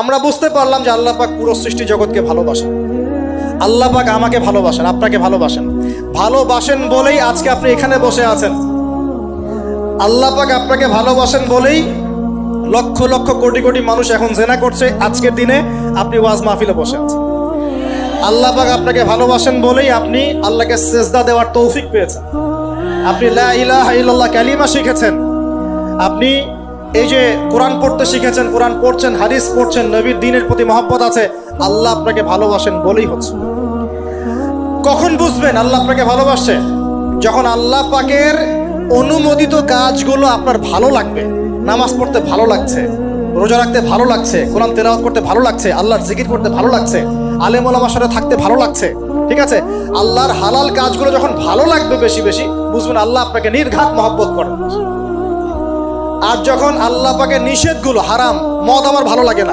আমরা বুঝতে পারলাম যে আল্লাহ পাক পুরো সৃষ্টি জগৎকে ভালোবাসেন। আল্লাহ পাক আমাকে ভালোবাসেন, আপনাকে ভালোবাসেন। ভালোবাসেন বলেই আজকে আপনি এখানে বসে আছেন। আল্লাহ পাক আপনাকে ভালোবাসেন বলেই লক্ষ লক্ষ কোটি কোটি মানুষ এখন জেনা করছে। আজকের দিনে আপনি ওয়াজ মাহফিলে বসে আছেন। আল্লাহ পাক আপনাকে ভালোবাসেন বলেই আপনি আল্লাহকে সেজদা দেওয়ার তৌফিক পেয়েছেন। আপনি লা ইলাহা ইল্লাল্লাহ কালিমা শিখেছেন। আপনি এই যে কোরআন পড়তে শিখেছেন, কোরআন পড়ছেন, হাদিস পড়ছেন, নবীর দ্বীনের প্রতি মহব্বত আছে। আল্লাহ আপনাকে ভালোবাসেন বলেই হচ্ছে। কখন বুঝবেন আল্লাহ আপনাকে ভালোবাসে? যখন আল্লাহ পাকের অনুমোদিত কাজগুলো আপনার ভালো লাগবে। নামাজ পড়তে ভালো লাগছে, রোজা রাখতে ভালো লাগছে, কোরআন তেলাওয়াত করতে ভালো লাগছে, আল্লাহর জিকির করতে ভালো লাগছে, আলেম ওলামার সাথে থাকতে ভালো লাগছে। ঠিক আছে, আল্লাহর হালাল কাজগুলো যখন ভালো লাগবে বেশি বেশি, বুঝবেন আল্লাহ আপনাকে নির্ঘাত মহব্বত করেন। আর যখন আল্লাহ পাকের নিষেধগুলো হারাম, মদ আমার ভালো লাগে না,